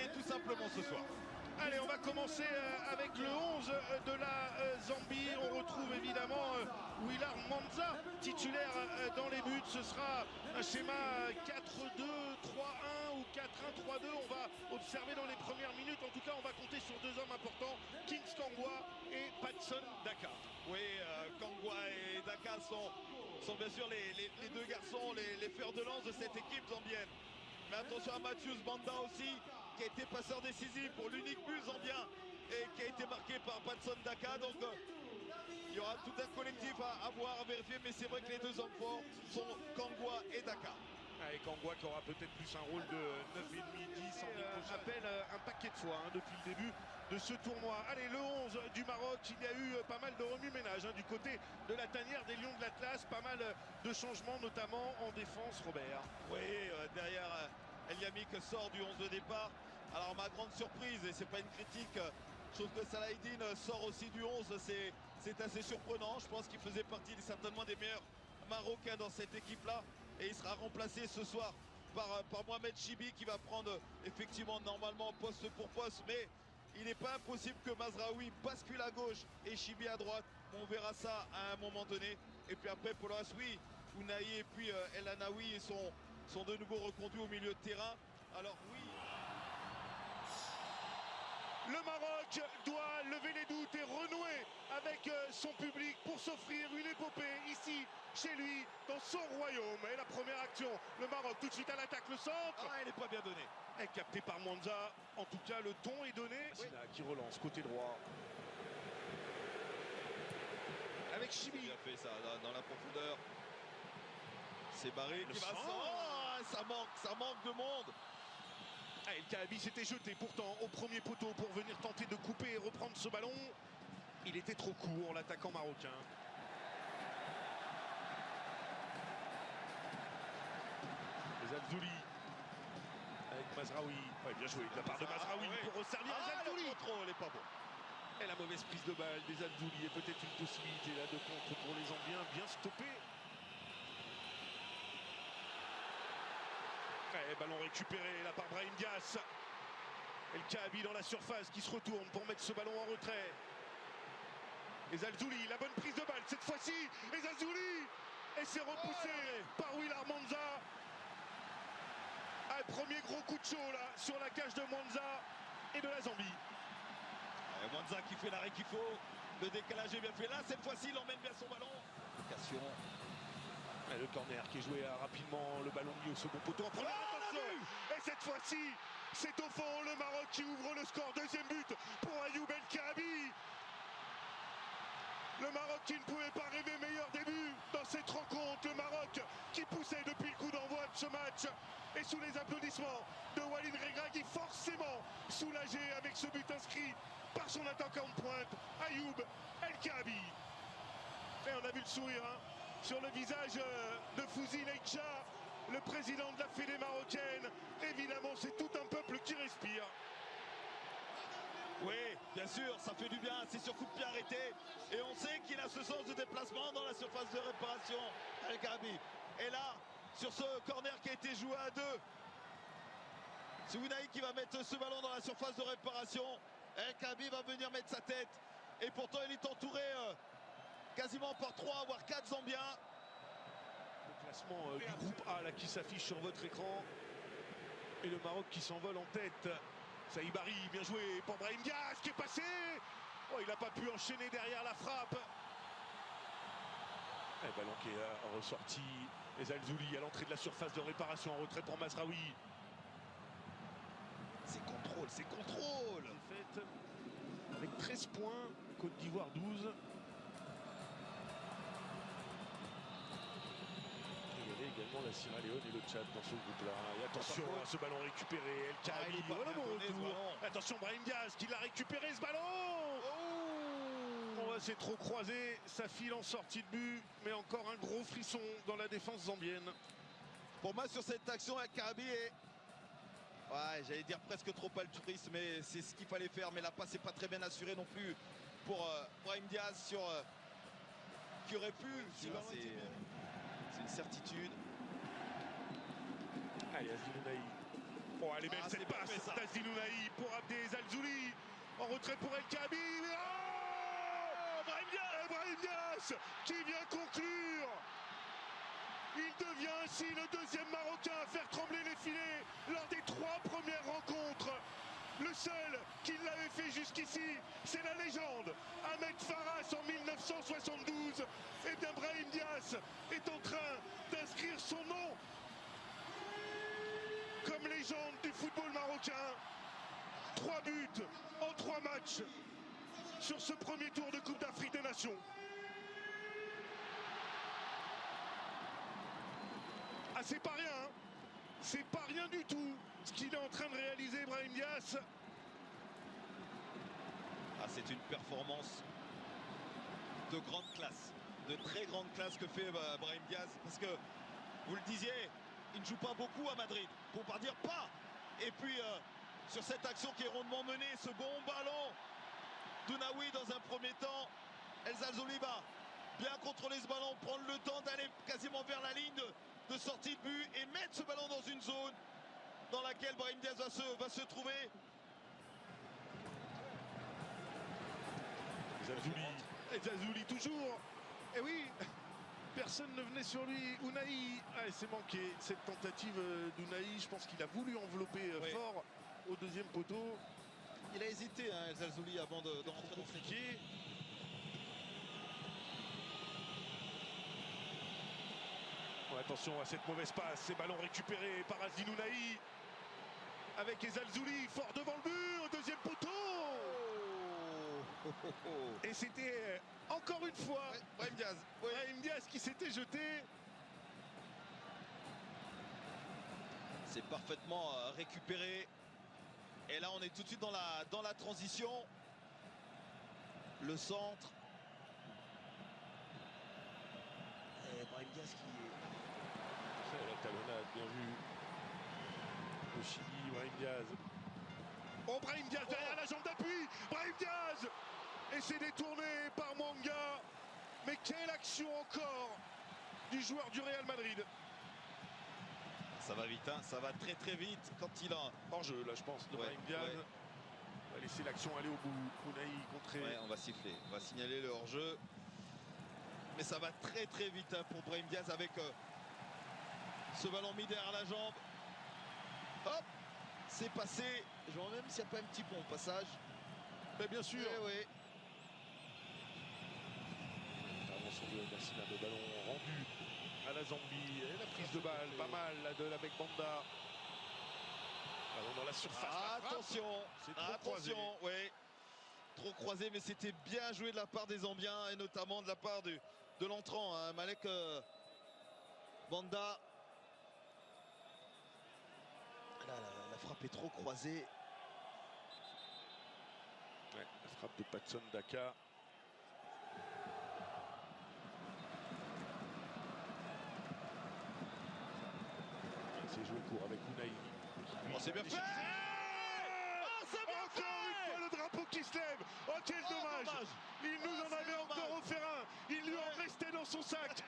gagner tout simplement ce soir. Allez, on va commencer avec le 11 de la Zambie. On retrouve évidemment Willard Manza, titulaire dans les buts. Ce sera un schéma 4-2-3-1 ou 4-1-3-2. On va observer dans les premières minutes. En tout cas, on va compter sur deux hommes importants, Kings Kangwa et Patson Daka. Oui, Kangwa et Daka sont bien sûr les deux garçons, les fers de lance de cette équipe zambienne. Mais attention à Mathius Banda aussi, qui a été passeur décisif pour l'unique but zambien et qui a été marqué par Patson Daka. Donc il y aura tout un collectif à voir, à vérifier, mais c'est vrai que les deux hommes forts sont Kangwa et Daka. Et Kangwa qui aura peut-être plus un rôle de 9,5-10 en appelle un paquet de fois depuis le début de ce tournoi. Allez, le 11 du Maroc, il y a eu pas mal de remue-ménage du côté de la tanière des Lions de l'Atlas, pas mal de changements notamment en défense, Robert. Oui, derrière El Yamik sort du 11 de départ. Alors ma grande surprise, et c'est pas une critique, je trouve que Salahidine sort aussi du 11, c'est assez surprenant. Je pense qu'il faisait partie certainement des meilleurs Marocains dans cette équipe-là. Et il sera remplacé ce soir par Mohamed Chibi qui va prendre effectivement normalement poste pour poste. Mais il n'est pas impossible que Mazraoui bascule à gauche et Chibi à droite. On verra ça à un moment donné. Et puis après pour le reste, oui, Ounahi et puis El Anaoui sont de nouveau reconduits au milieu de terrain. Alors oui. Le Maroc doit lever les doutes et renouer avec son public pour s'offrir une épopée ici, chez lui, dans son royaume. Et la première action, le Maroc tout de suite à l'attaque, le centre. Ah, elle n'est pas bien donnée. Elle est captée par Mwanza. En tout cas, le ton est donné. Oui. Sina qui relance côté droit. Avec Chibi. Il a fait ça dans la profondeur. C'est barré. Le Qui va centre. ça manque de monde. El Kaabi s'était jeté pourtant au premier poteau pour venir tenter de couper et reprendre ce ballon. Il était trop court, l'attaquant marocain. Zalzouli avec Mazraoui. Ouais, bien joué de la part de Mazraoui pour resservir Zalzouli. Le contrôle n'est pas bon. Et la mauvaise prise de balle des Zalzouli et peut-être une possibilité là de contre pour les Zambiens, bien stoppé. Ouais, ballon récupéré là par Brahim Diaz. El Kaabi dans la surface qui se retourne pour mettre ce ballon en retrait. Et Zalzouli, la bonne prise de balle cette fois-ci. Et Zalzouli, et c'est repoussé par Willard Manza. Un premier gros coup de chaud là sur la cage de Mwanza et de la Zambie. Et Mwanza qui fait l'arrêt qu'il faut. Le décalage est bien fait là. Cette fois-ci, il emmène bien son ballon. Occasion. Et le corner qui est joué rapidement, le ballon mis au second poteau. Attention. Et cette fois-ci, c'est au fond le Maroc qui ouvre le score. Deuxième but pour Ayoub El Kaabi. Le Maroc qui ne pouvait pas rêver meilleur début dans cette rencontre. Le Maroc qui poussait depuis le coup d'envoi de ce match. Et sous les applaudissements de Walid Regragui, forcément soulagé avec ce but inscrit par son attaquant de pointe, Ayoub El Kaabi. Et on a vu le sourire sur le visage de Fouzi Leïtcha, le président de la Fédé marocaine. Évidemment, c'est tout un peuple qui respire. Oui, bien sûr, ça fait du bien, c'est sur coup de pied arrêté. Et on sait qu'il a ce sens de déplacement dans la surface de réparation, El Kaabi. Et là, sur ce corner qui a été joué à deux, c'est Ounahi qui va mettre ce ballon dans la surface de réparation. El Kaabi va venir mettre sa tête. Et pourtant, il est entouré quasiment par 3 voire 4 Zambiens. Le classement du groupe A là, qui s'affiche sur votre écran. Et le Maroc qui s'envole en tête. Saïbari, bien joué pour Brahim Diaz qui est passé. Oh, il n'a pas pu enchaîner derrière la frappe. Et ballon qui est ressorti. Et Zalzouli à l'entrée de la surface de réparation en retrait pour Mazraoui. C'est contrôle, c'est contrôle. Défaite avec 13 points, Côte d'Ivoire 12. Il y avait également la Sierra Leone et le Tchad dans ce groupe-là. Et attention à ce ballon récupéré. El Kaabi, voilà mon retour. Attention Brahim Diaz qui l'a récupéré ce ballon. On s'est trop croisé, ça file en sortie de but, mais encore un gros frisson dans la défense zambienne. Pour moi sur cette action, El Kaabi est... Ouais, j'allais dire presque trop altruiste, mais c'est ce qu'il fallait faire. Mais la passe n'est pas très bien assurée non plus pour Brahim Diaz sur... qui aurait pu... C'est une certitude. Allez, Azil Ounahi. Oh, elle est belle Ah, cette c'est bien passe fait, ça. d'Azdin Ounahi pour Abdel Zalzouli. En retrait pour El Kaabi. Oh, Brahim Diaz qui vient conclure. Il devient ainsi le deuxième Marocain à faire trembler les filets lors des 3 premières rencontres. Le seul qui l'avait fait jusqu'ici, c'est la légende Ahmed Farras en 1972. Et bien Brahim Diaz est en train d'inscrire son nom comme légende du football marocain. 3 buts en 3 matchs sur ce premier tour de Coupe d'Afrique des Nations. Ah, c'est pas rien, hein. C'est pas rien du tout ce qu'il est en train de réaliser, Brahim Diaz. Ah, c'est une performance de grande classe, de très grande classe que fait Brahim Diaz, parce que vous le disiez, il ne joue pas beaucoup à Madrid, pour pas dire pas. Et puis sur cette action qui est rondement menée, ce bon ballon d'Ounahi dans un premier temps, El Zalzouli va bien contrôler ce ballon, prendre le temps d'aller quasiment vers la ligne de sortie de but et mettre ce ballon dans une zone dans laquelle Brahim Diaz va se trouver. Zalzouli toujours. Et oui, personne ne venait sur lui. Ounahi, c'est manqué cette tentative d'Ounahi. Je pense qu'il a voulu envelopper fort au deuxième poteau. Il a hésité, hein, El Zalzouli, avant de rentrer dans cette Compliqué. Bon, attention à cette mauvaise passe, ces ballons récupérés par Azdin Ounahi avec El Zalzouli fort devant le but au deuxième poteau. Et c'était encore une fois Brahim Diaz. Brahim Diaz qui s'était jeté. C'est parfaitement récupéré. Et là, on est tout de suite dans la transition. Le centre. Et Brahim Diaz qui C'est la talonnade, bien vu. Le Chili, Brahim Diaz. Oh, Brahim Diaz derrière la jambe d'appui. Brahim Diaz. Et c'est détourné par Mwanga. Mais quelle action encore du joueur du Real Madrid. Ça va vite, hein, ça va très très vite quand il a... Hors-jeu, là, je pense, de Brahim Diaz. Ouais. On va laisser l'action aller au bout. Ounahi contré. Ouais, on va siffler, on va signaler le hors-jeu. Mais ça va très très vite, hein, pour Brahim Diaz avec ce ballon mis derrière la jambe. Hop, c'est passé. Je vois même s'il n'y a pas un petit pont au passage. Mais bien sûr. Oui. Intervention de Nassina, de ballon rendu à la Zambie. Et la prise de balle, pas mal là, de la Banda. Ballon dans la surface. Attention, c'est trop croisé. Oui. Trop croisé, mais c'était bien joué de la part des Zambiens et notamment de la part de l'entrant, hein, Malek Banda. Là, la frappe est trop croisée. Ouais, la frappe de Patson Daka. C'est joué court avec Ounahi. Oh, c'est bien fait. C'est bien fait. Encore une fois le drapeau qui se lève. Oh, quel dommage. Il nous en avait encore offert un. Il lui en restait dans son sac.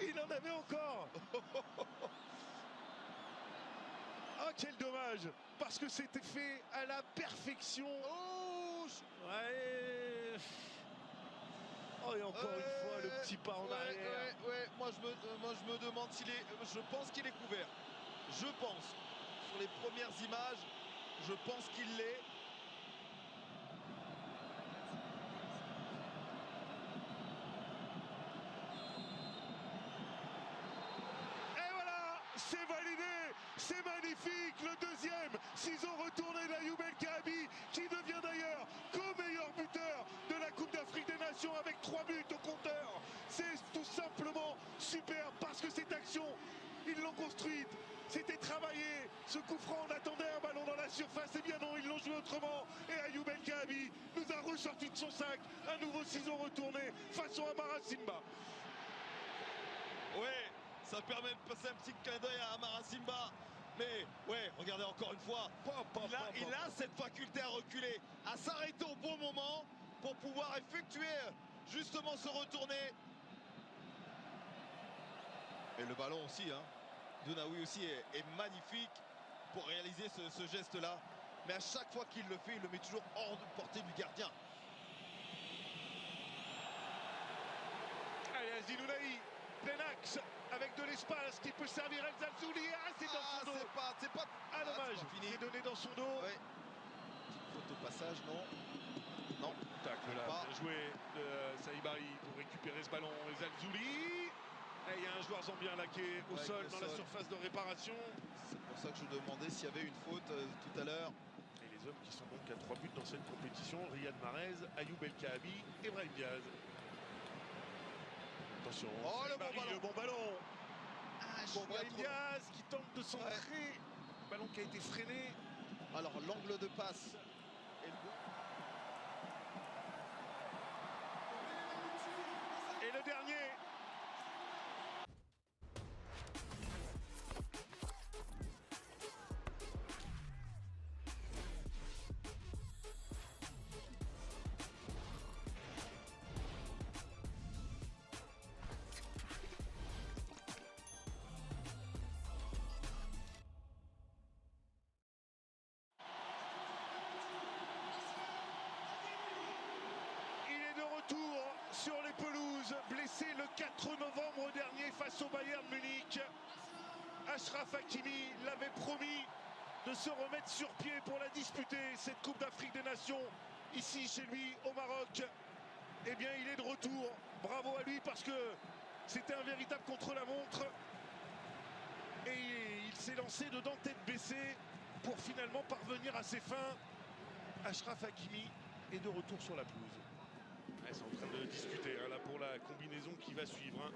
Il en avait encore. Oh, quel dommage. Parce que c'était fait à la perfection. Ouais. Oh, et encore une fois le petit pas en arrière. Moi je me demande s'il est... Je pense qu'il est couvert. Je pense. Sur les premières images, je pense qu'il l'est. Et voilà, c'est validé. C'est magnifique. Le deuxième ciseau retourné d'Ayoub El Kaabi, qui devient d'ailleurs co-meilleur buteur de la Coupe d'Afrique des Nations avec 3 buts au compteur. C'est tout simplement super parce que cette action, ils l'ont construite. C'était travaillé. Ce coup franc, on attendait un ballon dans la surface. Eh bien non, ils l'ont joué autrement. Et Ayoub El Kaabi nous a ressorti de son sac un nouveau ciseau retourné façon Amara Simba. Ouais, ça permet de passer un petit clin d'œil à Amara Simba. Mais ouais, regardez encore une fois, il a cette faculté à reculer, à s'arrêter au bon moment pour pouvoir effectuer justement ce retourné. Et le ballon aussi, hein. Dounaoui aussi est magnifique pour réaliser ce geste-là. Mais à chaque fois qu'il le fait, il le met toujours hors de portée du gardien. Allez, Azdin Ounahi, plein axe, avec de l'espace qui peut servir El Zalzouli. Ah, c'est dans son dos. C'est pas... Ah, dommage, c'est donné dans son dos. Ouais. Faute au passage, non. Non. Tacle là, bien joué de Saïbari pour récupérer ce ballon. El Zalzouli. Et il y a un joueur zambien là qui est au sol dans la surface de réparation. C'est pour ça que je demandais s'il y avait une faute tout à l'heure. Et les hommes qui sont donc à 3 buts dans cette compétition, Riyad Mahrez, Ayoub El Kaabi et Brahim Diaz. Attention, oh, le bon ballon. Pour Brahim Diaz qui tente de centrer. Ouais. Ballon qui a été freiné. Alors l'angle de passe est le bon. Et le dernier. Sur les pelouses, blessé le 4 novembre dernier face au Bayern Munich. Achraf Hakimi l'avait promis de se remettre sur pied pour la disputer, cette Coupe d'Afrique des Nations, ici chez lui au Maroc. Eh bien, il est de retour. Bravo à lui parce que c'était un véritable contre-la-montre. Et il s'est lancé dedans tête baissée pour finalement parvenir à ses fins. Achraf Hakimi est de retour sur la pelouse. Ils sont en train de discuter là pour la combinaison qui va suivre.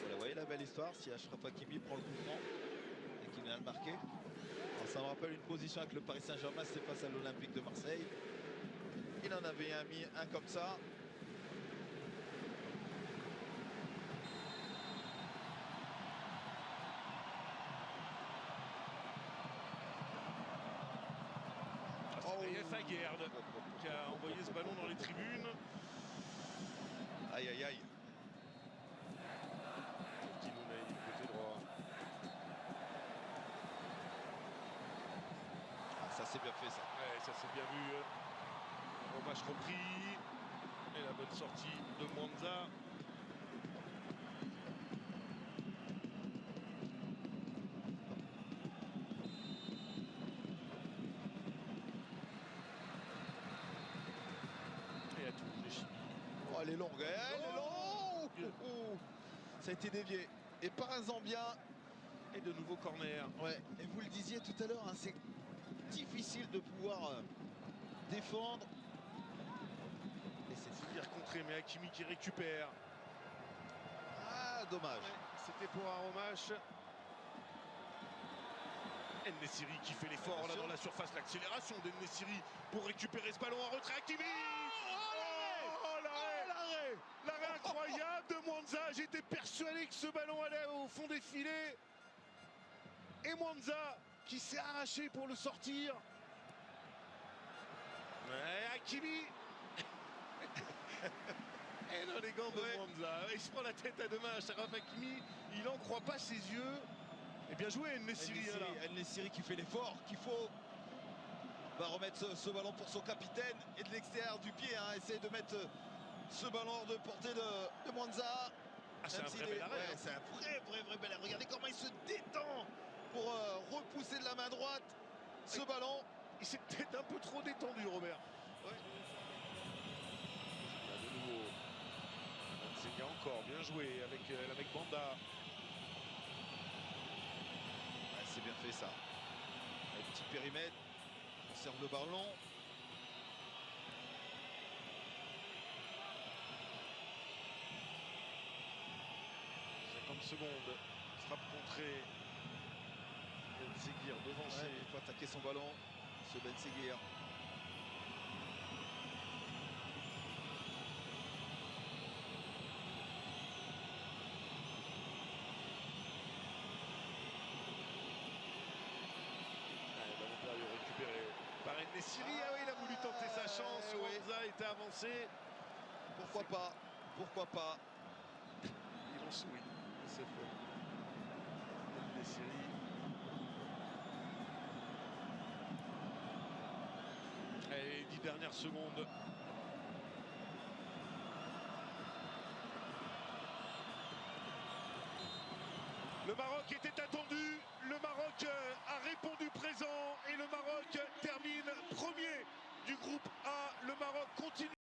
Voilà, vous voyez la belle histoire, si Achraf Hakimi prend le coup franc et qu'il vient le marquer. Alors, ça me rappelle une position avec le Paris Saint-Germain, c'était face à l'Olympique de Marseille. Il en avait mis un comme ça. C'est Aguerd qui a envoyé ce ballon dans les tribunes. Aïe aïe aïe. Côté droit. Ah, ça c'est bien fait ça. Ouais, ça c'est bien vu. Au match repris. Et la bonne sortie de Mwanza. Et à tout, les Chibi. Oh, elle est longue, elle est longue. Ça a été dévié. Et par un Zambien. Et de nouveau corner. Ouais, et vous le disiez tout à l'heure, hein, c'est difficile de pouvoir défendre. Et c'est bien contré, mais Hakimi qui récupère. Ah, dommage. Ouais, c'était pour Aromache. En-Nesyri qui fait l'effort là dans la surface, l'accélération d'En-Nesyri pour récupérer ce ballon en retrait. Hakimi. L'arrêt incroyable de Mwanza. J'étais persuadé que ce ballon allait au fond des filets. Et Mwanza qui s'est arraché pour le sortir. Ouais, Hakimi. Et dans les gants de Mwanza. Il se prend la tête à deux mains à Achraf Hakimi. Il n'en croit pas ses yeux. Et bien joué En-Nesyri. En-Nesyri qui fait l'effort qu'il faut. Va remettre ce ballon pour son capitaine. Et de l'extérieur du pied, hein, essaye de mettre ce ballon hors de portée de Mwanza. Ah, c'est un vrai bel arrêt. Ouais, c'est un vrai bel arrêt. Regardez comment il se détend pour repousser de la main droite ce ballon. Il s'est peut-être un peu trop détendu, Robert. Ouais. Là, de nouveau. C'est encore bien joué avec Banda. Ouais, c'est bien fait ça. Un petit périmètre. On serve le ballon. 50 secondes. Frappe contrée. Ben Seguir devancé. Ouais, il faut attaquer son ballon. Ce Ben Seguir. Récupéré par En-Nesyri. Ah oui, il a voulu tenter sa chance. Mwanza était avancé. Pourquoi pas? Pourquoi pas? Il en sourit. C'est faux. Syrie. Et 10 dernières secondes. Le Maroc était attendu, le Maroc a répondu présent et le Maroc termine premier du groupe A. Le Maroc continue.